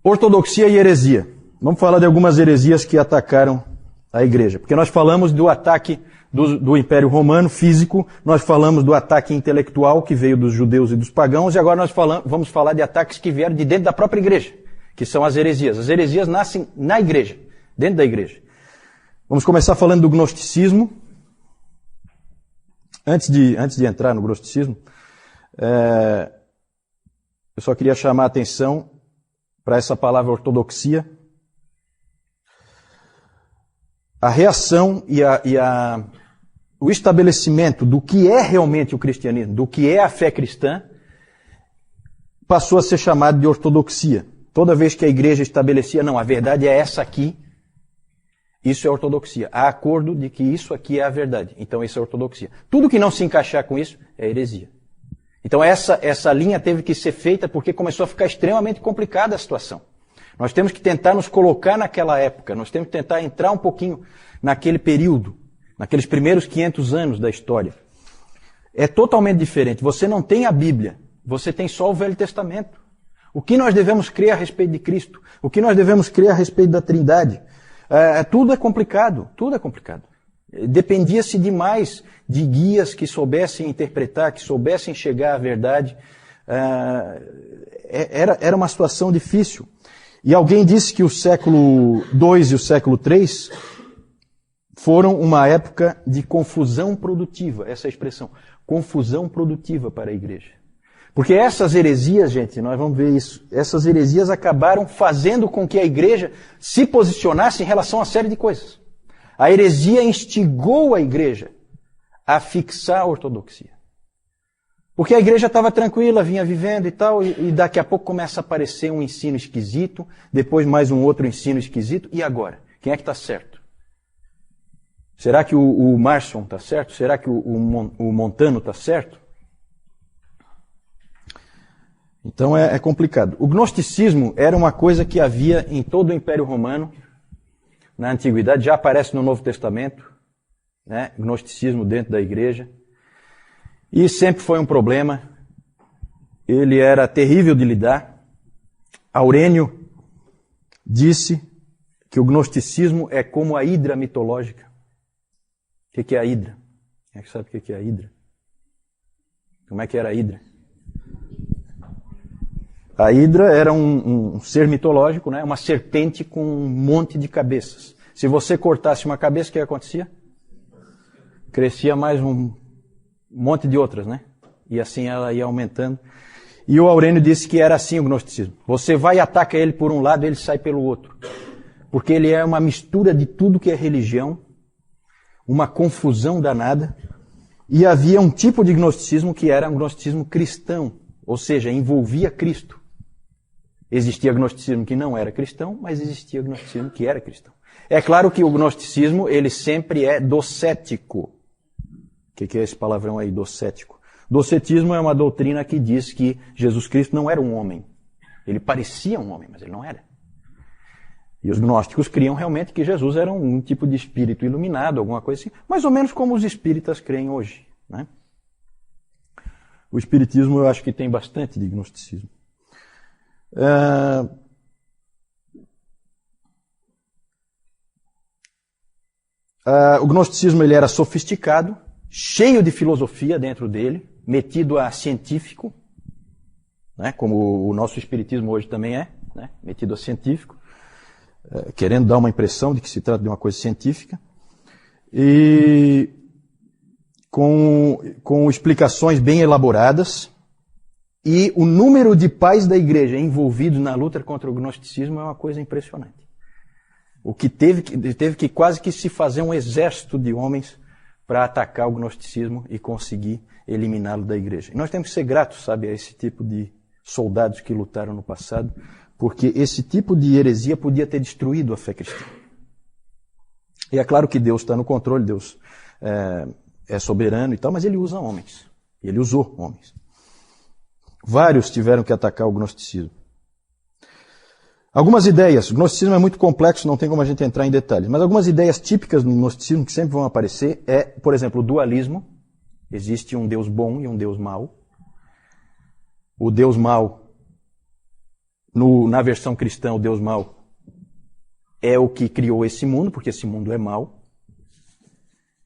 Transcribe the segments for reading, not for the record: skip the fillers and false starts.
Ortodoxia e heresia. Vamos falar de algumas heresias que atacaram a igreja. Porque nós falamos do ataque do Império Romano físico, nós falamos do ataque intelectual que veio dos judeus e dos pagãos, e agora nós vamos falar de ataques que vieram de dentro da própria igreja, que são as heresias. As heresias nascem na igreja, dentro da igreja. Vamos começar falando do gnosticismo. Antes de entrar no gnosticismo, eu só queria chamar a atenção para essa palavra ortodoxia. A reação e o estabelecimento do que é realmente o cristianismo, do que é a fé cristã, passou a ser chamado de ortodoxia. Toda vez que a igreja estabelecia, não, a verdade é essa aqui, isso é ortodoxia. Há acordo de que isso aqui é a verdade. Então isso é ortodoxia. Tudo que não se encaixar com isso é heresia. Então essa linha teve que ser feita porque começou a ficar extremamente complicada a situação. Nós temos que tentar nos colocar naquela época, nós temos que tentar entrar um pouquinho naquele período, naqueles primeiros 500 anos da história. É totalmente diferente. Você não tem a Bíblia, você tem só o Velho Testamento. O que nós devemos crer a respeito de Cristo? O que nós devemos crer a respeito da Trindade? Tudo é complicado, tudo é complicado. Dependia-se demais de guias que soubessem interpretar, que soubessem chegar à verdade. Era uma situação difícil. E alguém disse que o século II e o século III foram uma época de confusão produtiva, essa expressão, confusão produtiva para a igreja. Porque essas heresias, gente, nós vamos ver isso, essas heresias acabaram fazendo com que a igreja se posicionasse em relação a uma série de coisas. A heresia instigou a igreja a fixar a ortodoxia. Porque a igreja estava tranquila, vinha vivendo e tal, e daqui a pouco começa a aparecer um ensino esquisito, depois mais um outro ensino esquisito, e agora? Quem é que está certo? Será que o Marson está certo? Será que o Montano está certo? Então é complicado. O gnosticismo era uma coisa que havia em todo o Império Romano, na Antiguidade, já aparece no Novo Testamento, né? Gnosticismo dentro da igreja. E sempre foi um problema. Ele era terrível de lidar. Aurênio disse que o gnosticismo é como a hidra mitológica. O que é a hidra? Quem é que sabe o que é a hidra? Como é que era a hidra? A hidra era um ser mitológico, né? Uma serpente com um monte de cabeças. Se você cortasse uma cabeça, o que acontecia? Crescia mais um monte de outras, né? E assim ela ia aumentando. E o Aurênio disse que era assim o gnosticismo. Você vai e ataca ele por um lado, ele sai pelo outro. Porque ele é uma mistura de tudo que é religião, uma confusão danada. E havia um tipo de gnosticismo que era um gnosticismo cristão, ou seja, envolvia Cristo. Existia gnosticismo que não era cristão, mas existia gnosticismo que era cristão. É claro que o gnosticismo, ele sempre é docético. O que é esse palavrão aí, docético? Docetismo é uma doutrina que diz que Jesus Cristo não era um homem. Ele parecia um homem, mas ele não era. E os gnósticos criam realmente que Jesus era um tipo de espírito iluminado, alguma coisa assim, mais ou menos como os espíritas creem hoje, né? O espiritismo eu acho que tem bastante de gnosticismo. O gnosticismo ele era sofisticado, cheio de filosofia dentro dele, metido a científico, né, como o nosso espiritismo hoje também é, né, metido a científico, querendo dar uma impressão de que se trata de uma coisa científica, e com explicações bem elaboradas, e o número de pais da igreja envolvidos na luta contra o gnosticismo é uma coisa impressionante. O que teve que quase que se fazer um exército de homens para atacar o gnosticismo e conseguir eliminá-lo da igreja. E nós temos que ser gratos, sabe, a esse tipo de soldados que lutaram no passado, porque esse tipo de heresia podia ter destruído a fé cristã. E é claro que Deus está no controle, Deus é soberano e tal, mas ele usa homens. Ele usou homens. Vários tiveram que atacar o gnosticismo. Algumas ideias, o gnosticismo é muito complexo, não tem como a gente entrar em detalhes, mas algumas ideias típicas do gnosticismo que sempre vão aparecer é, por exemplo, o dualismo. Existe um Deus bom e um Deus mau. O Deus mau Na versão cristã, o Deus mau é o que criou esse mundo, porque esse mundo é mau.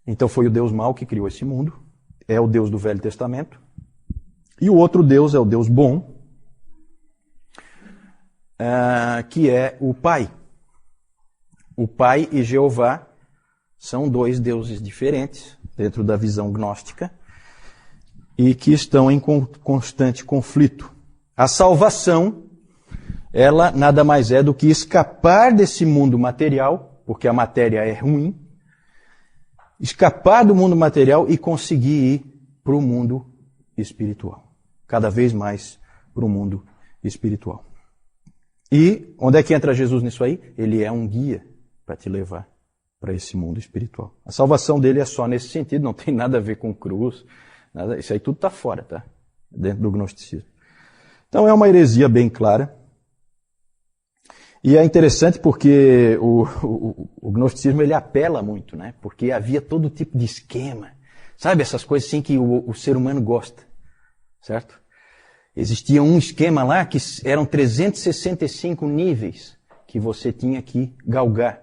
Então foi o Deus mau que criou esse mundo. É o Deus do Velho Testamento. E o outro Deus é o Deus bom, que é o Pai. O Pai e Jeová são dois deuses diferentes dentro da visão gnóstica e que estão em constante conflito. A salvação, ela nada mais é do que escapar desse mundo material, porque a matéria é ruim, escapar do mundo material e conseguir ir para o mundo espiritual. Cada vez mais para o mundo espiritual. E onde é que entra Jesus nisso aí? Ele é um guia para te levar para esse mundo espiritual. A salvação dele é só nesse sentido, não tem nada a ver com cruz, nada, isso aí tudo está fora, tá? Dentro do gnosticismo. Então é uma heresia bem clara. E é interessante porque o gnosticismo ele apela muito, né? Porque havia todo tipo de esquema. Sabe essas coisas assim que o ser humano gosta, certo? Existia um esquema lá que eram 365 níveis que você tinha que galgar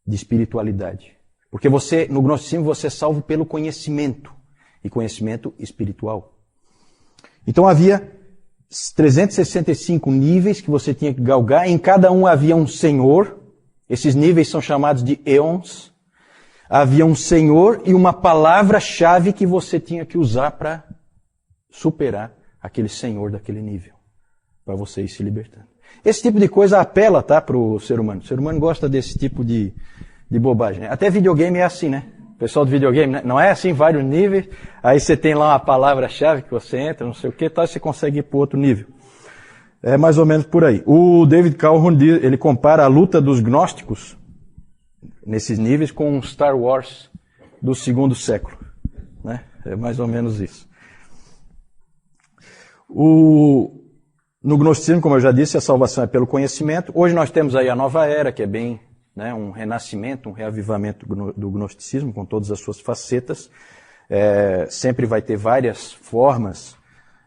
de espiritualidade. Porque no gnosticismo você é salvo pelo conhecimento, e conhecimento espiritual. Então havia 365 níveis que você tinha que galgar, em cada um havia um senhor, esses níveis são chamados de eons, havia um senhor e uma palavra-chave que você tinha que usar para superar aquele senhor daquele nível, para você ir se libertando. Esse tipo de coisa apela, tá, para o ser humano. O ser humano gosta desse tipo de bobagem. Né? Até videogame é assim, né? O pessoal do videogame, né? Não é assim, vários níveis, aí você tem lá uma palavra-chave que você entra, não sei o que, tal, você consegue ir para outro nível. É mais ou menos por aí. O David Calhoun, ele compara a luta dos gnósticos nesses níveis com Star Wars do 2º século. Né? É mais ou menos isso. No gnosticismo, como eu já disse, a salvação é pelo conhecimento. Hoje nós temos aí a nova era, que é bem, né, um renascimento, um reavivamento do gnosticismo, com todas as suas facetas. Sempre vai ter várias formas.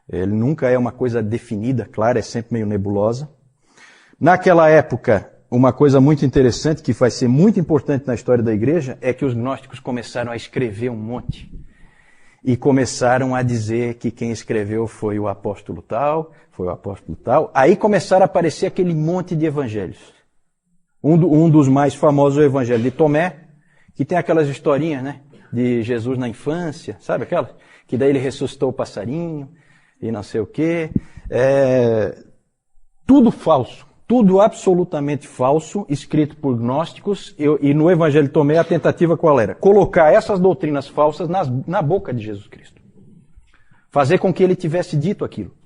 Ele nunca é uma coisa definida, clara, é sempre meio nebulosa. Naquela época, uma coisa muito interessante, que vai ser muito importante na história da igreja, é que os gnósticos começaram a escrever um monte. E começaram a dizer que quem escreveu foi o apóstolo tal, foi o apóstolo tal. Aí começaram a aparecer aquele monte de evangelhos. Um dos mais famosos é o evangelho de Tomé, que tem aquelas historinhas, né, de Jesus na infância, sabe aquela? Que daí ele ressuscitou o passarinho e não sei o quê. Tudo falso, tudo absolutamente falso, escrito por gnósticos. E no evangelho de Tomé a tentativa qual era? Colocar essas doutrinas falsas na boca de Jesus Cristo. Fazer com que ele tivesse dito aquilo.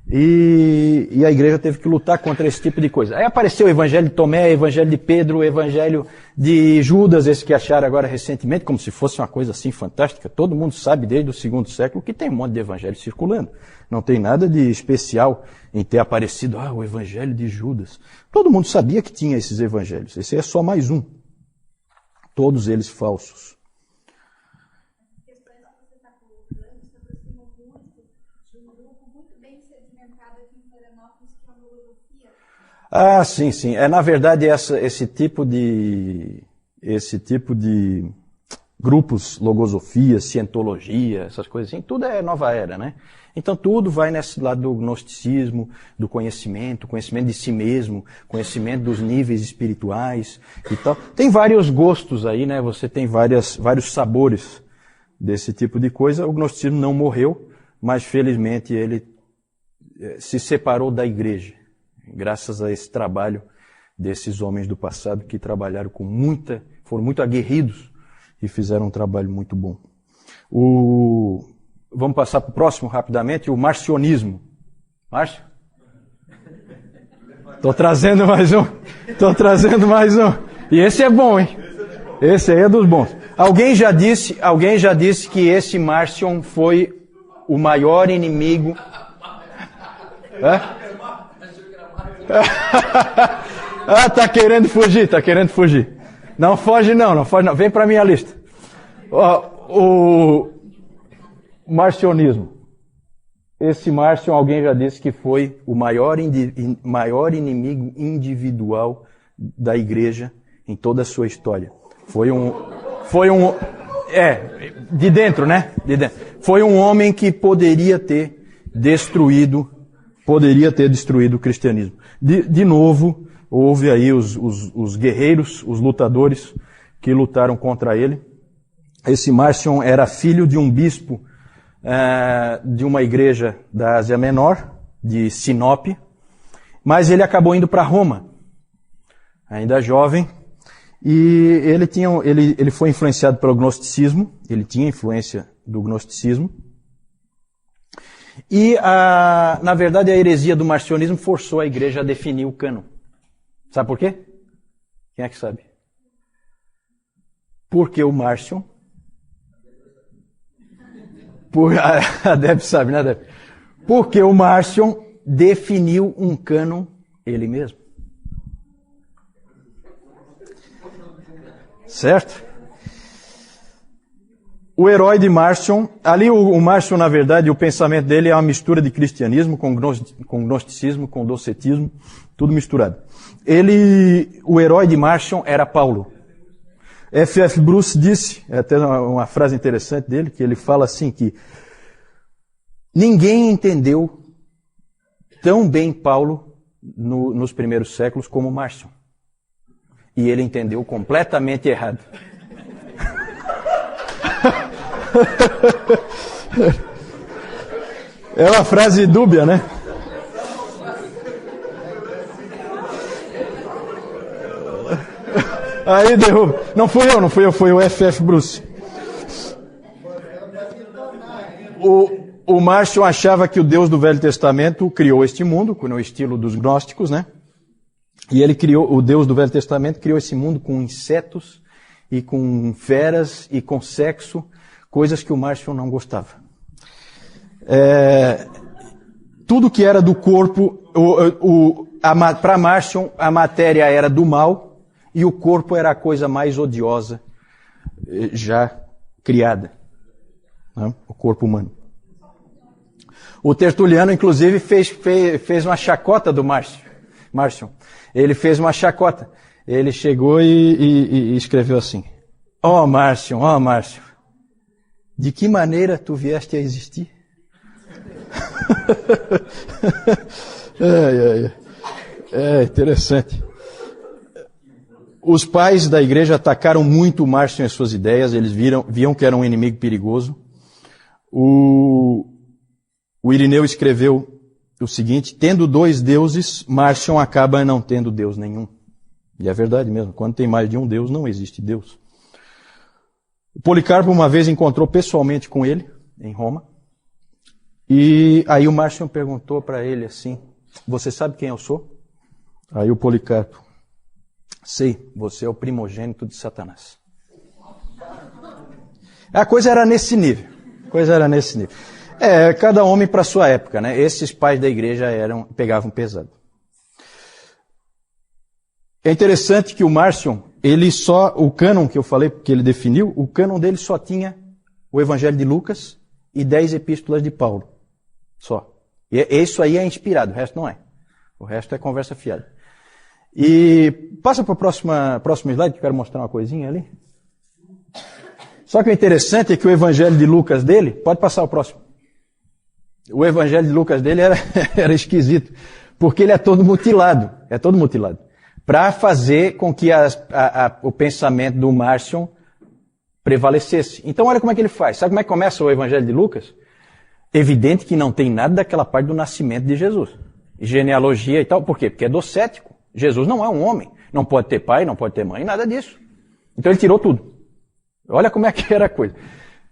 E a igreja teve que lutar contra esse tipo de coisa. Aí apareceu o evangelho de Tomé, o evangelho de Pedro, o evangelho de Judas, esse que acharam agora recentemente, como se fosse uma coisa assim fantástica. Todo mundo sabe desde o 2º século que tem um monte de evangelho circulando. Não tem nada de especial em ter aparecido, o evangelho de Judas. Todo mundo sabia que tinha esses evangelhos. Esse é só mais um. Todos eles falsos. Ah, sim, sim. Na verdade, esse tipo de grupos, logosofia, cientologia, essas coisas assim, tudo é nova era, né? Então tudo vai nesse lado do gnosticismo, do conhecimento de si mesmo, conhecimento dos níveis espirituais e tal. Tem vários gostos aí, né? Você tem vários sabores desse tipo de coisa. O gnosticismo não morreu, mas felizmente ele se separou da igreja. Graças a esse trabalho desses homens do passado que trabalharam foram muito aguerridos e fizeram um trabalho muito bom. Vamos passar para o próximo rapidamente, o marcionismo. Márcio? Estou trazendo mais um. E esse é bom, hein? Esse aí é dos bons. Alguém já disse que esse Marcion foi o maior inimigo... tá querendo fugir. Não foge não. Vem para minha lista. O marcionismo. Esse Márcio, alguém já disse que foi o maior inimigo individual da igreja em toda a sua história. De dentro, né? De dentro. Foi um homem que poderia ter destruído o cristianismo. De novo, houve aí os guerreiros, os lutadores que lutaram contra ele. Esse Márcio era filho de um bispo de uma igreja da Ásia Menor, de Sinop, mas ele acabou indo para Roma, ainda jovem, e ele foi influenciado pelo gnosticismo, ele tinha influência do gnosticismo, e na verdade a heresia do marcionismo forçou a igreja a definir o cânon. Sabe por quê? Quem é que sabe? Porque o Márcio... A Deb sabe, né, Deb? Porque o Márcio definiu um cânon ele mesmo. Certo? O herói de Márcio, ali o Márcio, na verdade, o pensamento dele é uma mistura de cristianismo com gnosticismo, com docetismo, tudo misturado. O herói de Márcio era Paulo. F.F. Bruce disse, é até uma frase interessante dele, que ele fala assim que ninguém entendeu tão bem Paulo nos primeiros séculos como Márcio. E ele entendeu completamente errado. É uma frase dúbia, né? Aí derruba. Não fui eu, foi o F.F. Bruce. O Márcio achava que o Deus do Velho Testamento criou este mundo, no estilo dos gnósticos, né? E o Deus do Velho Testamento criou esse mundo com insetos e com feras e com sexo, coisas que o Márcio não gostava. Tudo que era do corpo, para Márcio, a matéria era do mal, e o corpo era a coisa mais odiosa já criada, né? O corpo humano. O Tertuliano, inclusive, fez uma chacota do Márcio. Ele fez uma chacota. Ele chegou e escreveu assim: Ó Márcio, de que maneira tu vieste a existir? É interessante. Os pais da igreja atacaram muito o Márcio em suas ideias, eles viam que era um inimigo perigoso. O Irineu escreveu o seguinte: tendo dois deuses, Márcio acaba não tendo Deus nenhum. E é verdade mesmo, quando tem mais de um Deus, não existe Deus. O Policarpo uma vez encontrou pessoalmente com ele, em Roma, e aí o Márcio perguntou para ele assim: você sabe quem eu sou? Aí o Policarpo: sei, você é o primogênito de Satanás. A coisa era nesse nível. Cada homem para sua época, né? Esses pais da igreja pegavam pesado. É interessante que o Márcio, o cânon que eu falei, que ele definiu, o cânon dele só tinha o Evangelho de Lucas e 10 epístolas de Paulo. Só. E isso aí é inspirado, o resto não é. O resto é conversa fiada. E passa para o próximo slide, que eu quero mostrar uma coisinha ali. Só que o interessante é que o Evangelho de Lucas dele, pode passar o próximo. O Evangelho de Lucas dele era esquisito, porque ele é todo mutilado. Para fazer com que o pensamento do Márcio prevalecesse. Então olha como é que ele faz. Sabe como é que começa o Evangelho de Lucas? Evidente que não tem nada daquela parte do nascimento de Jesus. Genealogia e tal. Por quê? Porque é docético. Jesus não é um homem. Não pode ter pai, não pode ter mãe, nada disso. Então ele tirou tudo. Olha como é que era a coisa.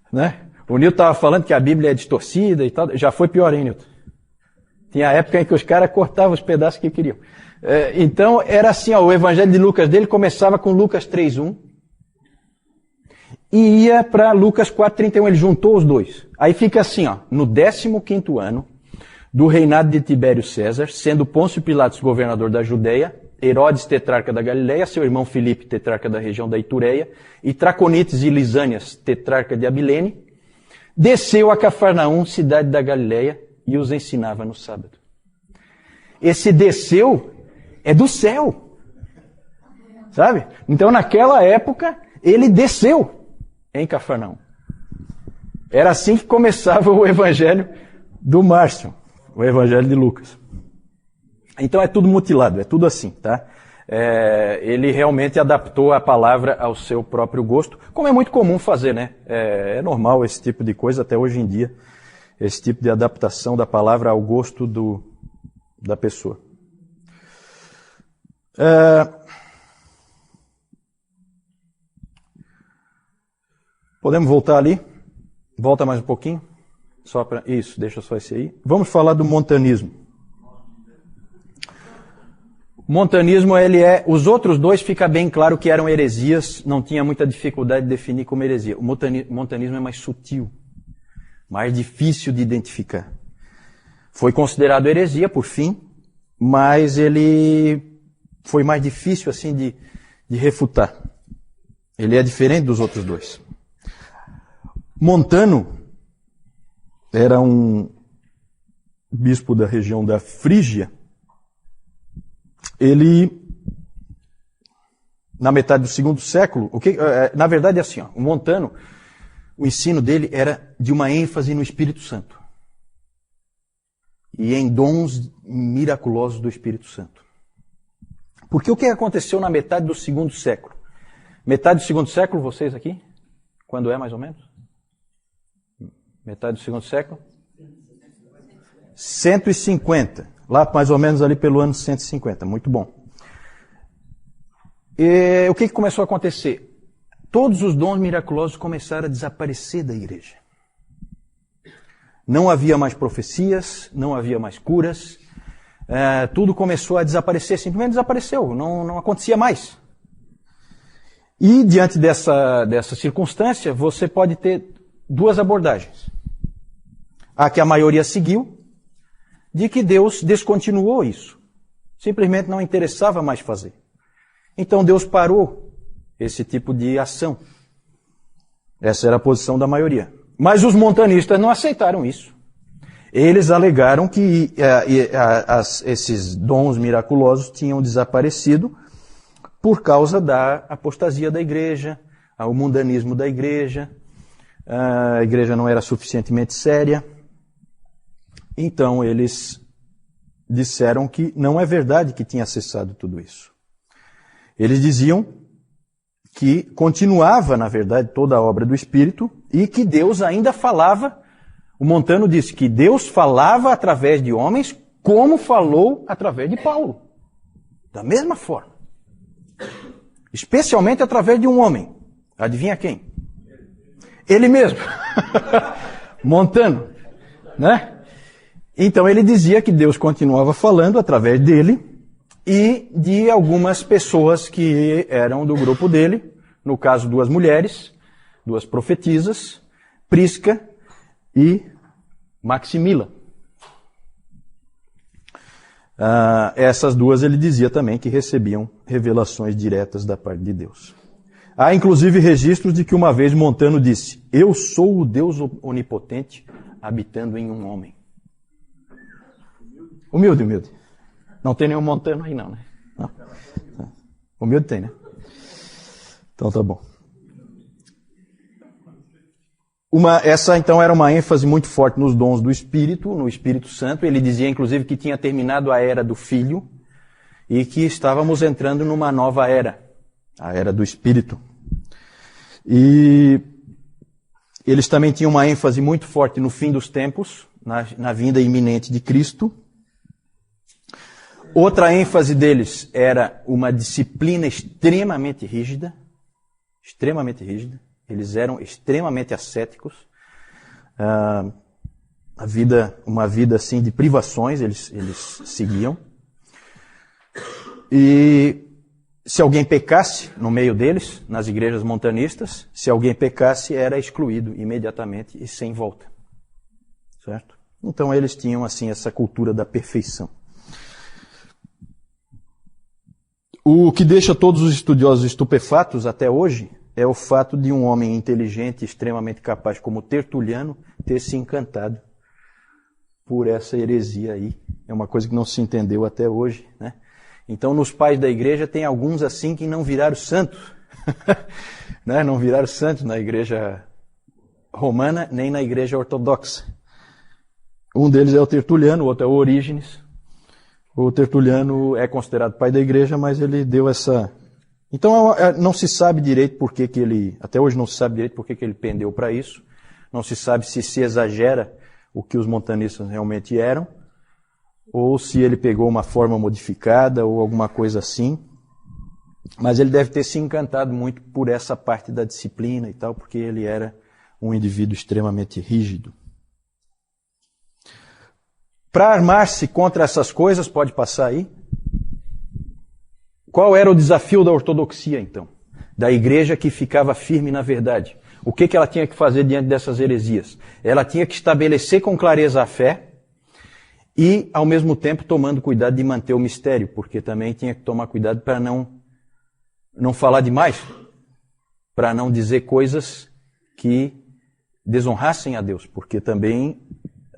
Né? O Nilton estava falando que a Bíblia é distorcida e tal. Já foi pior, hein, Nilton? Tinha época em que os caras cortavam os pedaços que queriam. Então era assim, o Evangelho de Lucas dele começava com Lucas 3:1 e ia para Lucas 4:31. Ele juntou os dois. Aí fica assim, no 15º ano do reinado de Tibério César, sendo Pôncio Pilatos governador da Judeia, Herodes tetrarca da Galileia, seu irmão Filipe tetrarca da região da Itureia, e Traconites e Lisânias tetrarca de Abilene, desceu a Cafarnaum, cidade da Galileia, e os ensinava no sábado. Esse desceu é do céu. Sabe? Então naquela época ele desceu em Cafarnaum. Era assim que começava o evangelho do Márcio, o evangelho de Lucas. Então é tudo mutilado, é tudo assim, tá? Ele realmente adaptou a palavra ao seu próprio gosto, como é muito comum fazer, né? É normal esse tipo de coisa até hoje em dia, esse tipo de adaptação da palavra ao gosto da pessoa. Podemos voltar ali? Volta mais um pouquinho? Isso, deixa só esse aí. Vamos falar do montanismo. O montanismo, os outros dois fica bem claro que eram heresias, não tinha muita dificuldade de definir como heresia. O montanismo é mais sutil, mais difícil de identificar. Foi considerado heresia, por fim, mas ele foi mais difícil assim de refutar. Ele é diferente dos outros dois. Montano era um bispo da região da Frígia. Ele, na metade do segundo século, na verdade é assim, ó, o Montano, o ensino dele era de uma ênfase no Espírito Santo. E em dons miraculosos do Espírito Santo. Porque o que aconteceu na metade do segundo século? Metade do segundo século, vocês aqui? Quando é mais ou menos? Metade do segundo século? 150. Lá mais ou menos ali pelo ano 150. Muito bom. E o que começou a acontecer? Todos os dons miraculosos começaram a desaparecer da igreja. Não havia mais profecias, não havia mais curas. Tudo começou a desaparecer, simplesmente desapareceu, não acontecia mais. E diante dessa circunstância, você pode ter duas abordagens. A que a maioria seguiu, de que Deus descontinuou isso. Simplesmente não interessava mais fazer. Então Deus parou esse tipo de ação. Essa era a posição da maioria. Mas os montanistas não aceitaram isso. Eles alegaram que esses dons miraculosos tinham desaparecido por causa da apostasia da igreja, o mundanismo da igreja. A igreja não era suficientemente séria. Então eles disseram que não é verdade que tinha cessado tudo isso. Eles diziam que continuava, na verdade, toda a obra do Espírito e que Deus ainda falava. O Montano disse que Deus falava através de homens como falou através de Paulo. Da mesma forma. Especialmente através de um homem. Adivinha quem? Ele mesmo. Montano. Né? Então ele dizia que Deus continuava falando através dele e de algumas pessoas que eram do grupo dele, no caso duas mulheres, duas profetisas, Prisca e Maximila. Essas duas ele dizia também que recebiam revelações diretas da parte de Deus. Há inclusive registros de que uma vez Montano disse: "Eu sou o Deus onipotente habitando em um homem." Humilde. Não tem nenhum Montano aí não, né? Não. Humilde tem, né? Então tá bom. Essa então era uma ênfase muito forte nos dons do Espírito, no Espírito Santo. Ele dizia inclusive que tinha terminado a era do Filho e que estávamos entrando numa nova era, a era do Espírito. E eles também tinham uma ênfase muito forte no fim dos tempos, na vinda iminente de Cristo. Outra ênfase deles era uma disciplina extremamente rígida. Eles eram extremamente ascéticos. Uma vida assim de privações eles seguiam. E se alguém pecasse no meio deles, nas igrejas montanistas, se alguém pecasse era excluído imediatamente e sem volta. Certo? Então eles tinham assim essa cultura da perfeição. O que deixa todos os estudiosos estupefatos até hoje é o fato de um homem inteligente, extremamente capaz como Tertuliano, ter se encantado por essa heresia aí. É uma coisa que não se entendeu até hoje, né? Então, nos pais da igreja tem alguns assim que não viraram santos. Né? Não viraram santos na igreja romana, nem na igreja ortodoxa. Um deles é o Tertuliano, o outro é o Orígenes. O Tertuliano é considerado pai da igreja, mas ele deu essa... Então, não se sabe direito por que ele... Até hoje não se sabe direito por que ele pendeu para isso. Não se sabe se exagera o que os montanistas realmente eram, ou se ele pegou uma forma modificada, ou alguma coisa assim. Mas ele deve ter se encantado muito por essa parte da disciplina e tal, porque ele era um indivíduo extremamente rígido. Para armar-se contra essas coisas, pode passar aí. Qual era o desafio da ortodoxia, então? Da igreja que ficava firme na verdade. O que ela tinha que fazer diante dessas heresias? Ela tinha que estabelecer com clareza a fé e, ao mesmo tempo, tomando cuidado de manter o mistério, porque também tinha que tomar cuidado para não falar demais, para não dizer coisas que desonrassem a Deus, porque também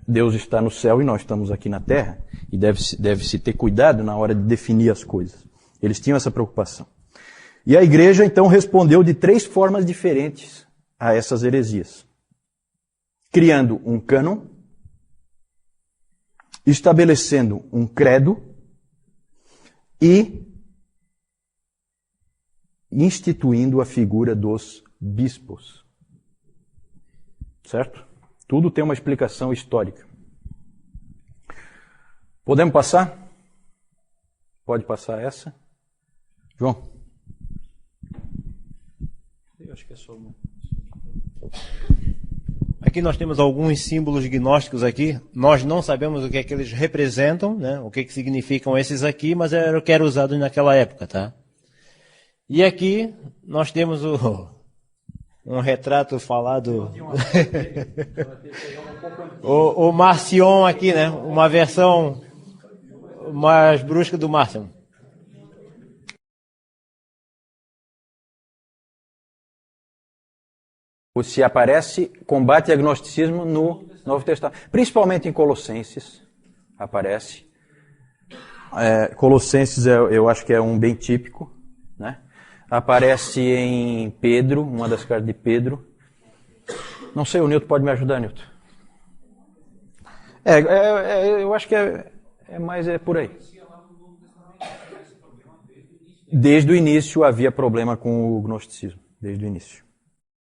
Deus está no céu e nós estamos aqui na terra, e deve-se ter cuidado na hora de definir as coisas. Eles tinham essa preocupação. E a igreja, então, respondeu de 3 formas diferentes a essas heresias. Criando um cânon, estabelecendo um credo e instituindo a figura dos bispos. Certo? Tudo tem uma explicação histórica. Podemos passar? Pode passar essa? João? Eu acho que é só uma. Aqui nós temos alguns símbolos gnósticos aqui. Nós não sabemos o que é que eles representam, né? O que é que significam esses aqui, mas era o que era usado naquela época, tá? E aqui nós temos um retrato falado... o Marcion aqui, né? Uma versão mais brusca do Marcion. Se aparece combate ao agnosticismo no Novo Testamento. Principalmente em Colossenses aparece. Colossenses eu acho que é um bem típico, né? Aparece em Pedro, uma das cartas de Pedro. Não sei, o Nilton pode me ajudar, Nilton? Eu acho que mais por aí. Desde o início havia problema com o gnosticismo, desde o início.